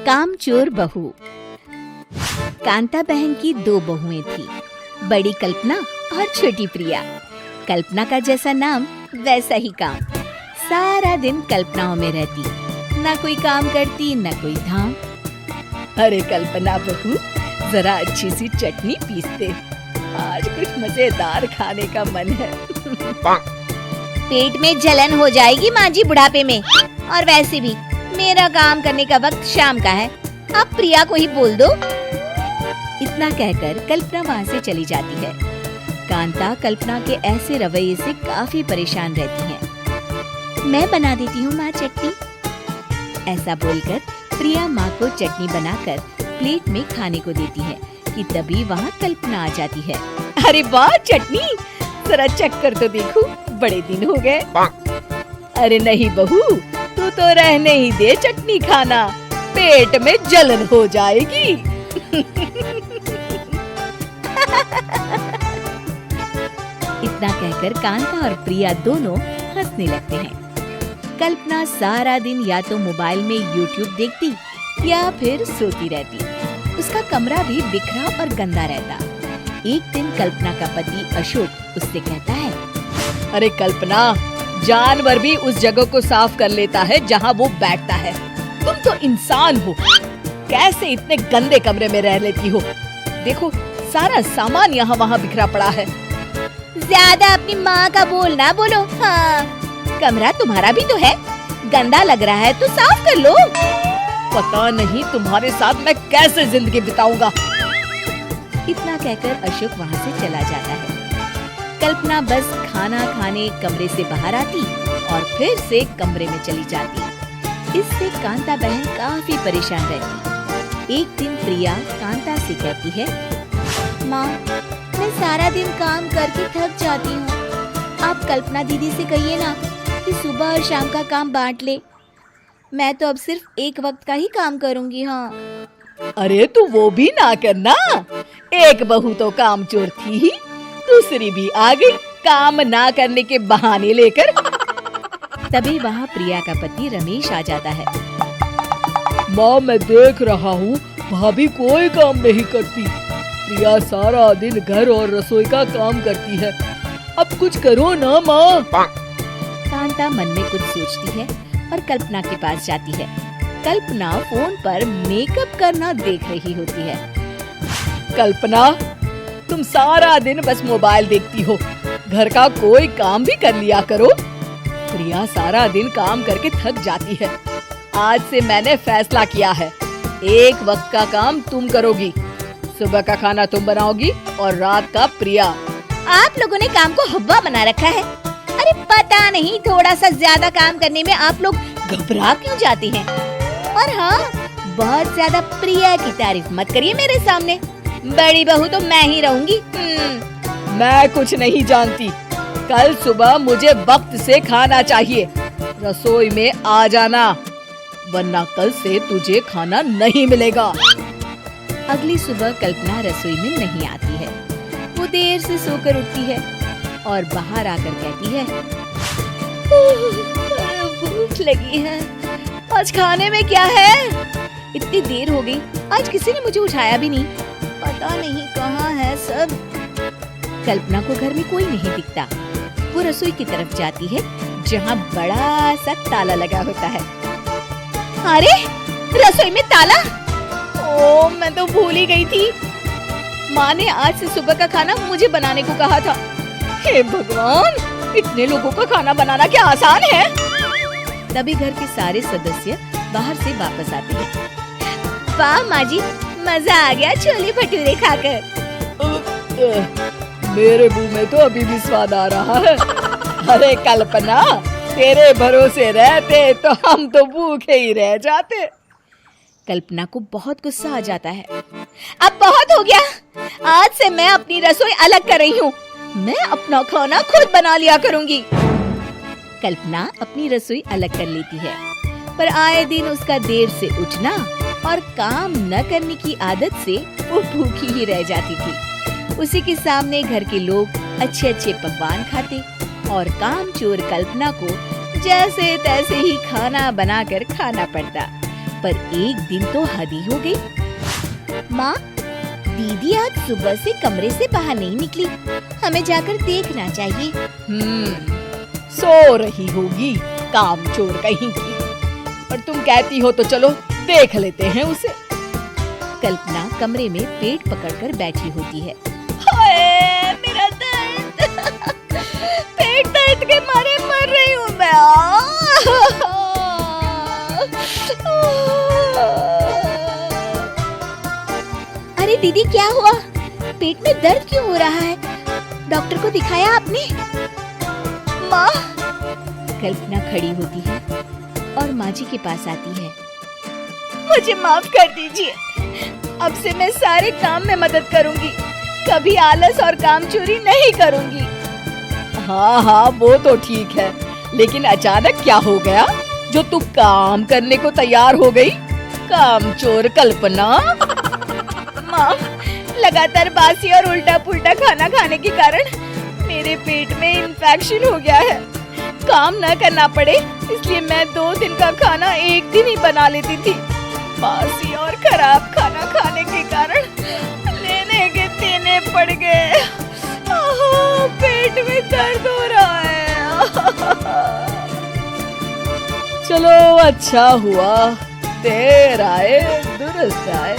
कामचोर बहू। कांता बहन की दो बहुएं थी, बड़ी कल्पना और छोटी प्रिया। कल्पना का जैसा नाम वैसा ही काम। सारा दिन कल्पनाओं में रहती, ना कोई काम करती न कोई धाम। अरे कल्पना बहू, जरा अच्छी सी चटनी पीसते, आज कुछ मजेदार खाने का मन है। पेट में जलन हो जाएगी माँ जी बुढ़ापे में, और वैसे भी मेरा काम करने का वक्त शाम का है, आप प्रिया को ही बोल दो। इतना कहकर कल्पना वहाँ से चली जाती है। कांता कल्पना के ऐसे रवैये से काफी परेशान रहती है। मैं बना देती हूँ माँ चटनी, ऐसा बोलकर प्रिया माँ को चटनी बनाकर प्लेट में खाने को देती है कि तभी वहाँ कल्पना आ जाती है। अरे वाह चटनी, जरा चख कर तो देखूं, बड़े दिन हो गए। अरे नहीं बहू, तू तो रहने ही दे चटनी खाना, पेट में जलन हो जाएगी। इतना कहकर कांता और प्रिया दोनों हंसने लगते हैं। कल्पना सारा दिन या तो मोबाइल में YouTube देखती या फिर सोती रहती। उसका कमरा भी बिखरा और गंदा रहता। एक दिन कल्पना का पति अशोक उससे कहता है, अरे कल्पना, जानवर भी उस जगह को साफ कर लेता है जहाँ वो बैठता है, तुम तो इंसान हो, कैसे इतने गंदे कमरे में रह लेती हो? देखो सारा सामान यहाँ वहाँ बिखरा पड़ा है। ज्यादा अपनी माँ का बोल ना बोलो। हाँ, कमरा तुम्हारा भी तो है, गंदा लग रहा है तो साफ कर लो। पता नहीं तुम्हारे साथ मैं कैसे जिंदगी बिताऊंगा। इतना कहकर अशोक वहाँ से चला जाता है। कल्पना बस खाना खाने कमरे से बाहर आती और फिर से कमरे में चली जाती। इससे कांता बहन काफी परेशान रहती। एक दिन प्रिया कांता से कहती है, माँ, मैं सारा दिन काम करके थक जाती हूँ, आप कल्पना दीदी से कहिए ना कि सुबह और शाम का काम बांट ले। मैं तो अब सिर्फ एक वक्त का ही काम करूँगी। हाँ। अरे तू वो भी ना करना, एक बहू तो कामचोर थी ही, दूसरी भी आ गई काम ना करने के बहाने लेकर। तभी वहाँ प्रिया का पति रमेश आ जाता है। माँ, मैं देख रहा हूँ भाभी कोई काम नहीं करती, प्रिया सारा दिन घर और रसोई का काम करती है, अब कुछ करो ना माँ। कांता मन में कुछ सोचती है और कल्पना के पास जाती है। कल्पना फोन पर मेकअप करना देख रही होती है। कल्पना, तुम सारा दिन बस मोबाइल देखती हो, घर का कोई काम भी कर लिया करो। प्रिया सारा दिन काम करके थक जाती है। आज से मैंने फैसला किया है, एक वक्त का काम तुम करोगी, सुबह का खाना तुम बनाओगी और रात का प्रिया। आप लोगों ने काम को हव्वा बना रखा है। अरे पता नहीं थोड़ा सा ज्यादा काम करने में आप लोग घबरा क्यों जाते हैं। और हाँ, बहुत ज्यादा प्रिया की तारीफ मत करिए मेरे सामने, बड़ी बहू तो मैं ही रहूंगी। मैं कुछ नहीं जानती, कल सुबह मुझे वक्त से खाना चाहिए, रसोई में आ जाना, वरना कल से तुझे खाना नहीं मिलेगा। अगली सुबह कल्पना रसोई में नहीं आती है। वो देर से सोकर उठती है और बाहर आकर कहती है, भूख लगी है, आज खाने में क्या है? इतनी देर हो गई, आज किसी ने मुझे उठाया भी नहीं, पता नहीं कहाँ है सब। कल्पना को घर में कोई नहीं दिखता। वो रसोई की तरफ जाती है जहाँ बड़ा सा ताला लगा होता है। अरे रसोई में ताला? ओ, मैं तो भूल ही गई थी। माँ ने आज से सुबह का खाना मुझे बनाने को कहा था। हे भगवान, इतने लोगों का खाना बनाना क्या आसान है? तभी घर के सारे सदस्य बाहर से वापस आते हैं। वाह माँ जी, मजा आ गया छोले भटूरे खाकर। मेरे मुंह में तो अभी भी स्वाद आ रहा है। अरे कल्पना, तेरे भरोसे रहते तो हम तो भूखे ही रह जाते। कल्पना को बहुत गुस्सा आ जाता है। अब बहुत हो गया, आज से मैं अपनी रसोई अलग कर रही हूँ, मैं अपना खाना खुद बना लिया करूँगी। कल्पना अपनी रसोई अलग कर लेती है, पर आए दिन उसका देर से उठना और काम न करने की आदत से वो भूखी ही रह जाती थी। उसी के सामने घर के लोग अच्छे अच्छे पकवान खाते और कामचोर कल्पना को जैसे तैसे ही खाना बनाकर खाना पड़ता। पर एक दिन तो हद ही हो गई। माँ, दीदी आज सुबह से कमरे से बाहर नहीं निकली, हमें जाकर देखना चाहिए। सो रही होगी कामचोर कहीं की। और तुम कहती हो तो चलो देख लेते हैं उसे। कल्पना कमरे में पेट पकड़कर बैठी होती है। हाय मेरा दर्द, पेट दर्द के मारे मर रही हूँ मैं। अरे दीदी, क्या हुआ? पेट में दर्द क्यों हो रहा है? डॉक्टर को दिखाया आपने? माँ, कल्पना खड़ी होती है और माँ जी के पास आती है। मुझे माफ कर दीजिए, अब से मैं सारे काम में मदद करूंगी, कभी आलस और काम चोरी नहीं करूंगी। हाँ हाँ, वो तो ठीक है, लेकिन अचानक क्या हो गया जो तू काम करने को तैयार हो गई? कामचोर कल्पना। माँ, लगातार बासी और उल्टा पुल्टा खाना खाने के कारण मेरे पेट में इन्फेक्शन हो गया है। काम न करना पड़े इसलिए मैं 2 दिन का खाना एक दिन ही बना लेती थी। बासी और खराब खाना खाने के कारण लेने के देने पड़ गए। पेट में दर्द हो रहा है। चलो अच्छा हुआ, देर आए दुरुस्त आए।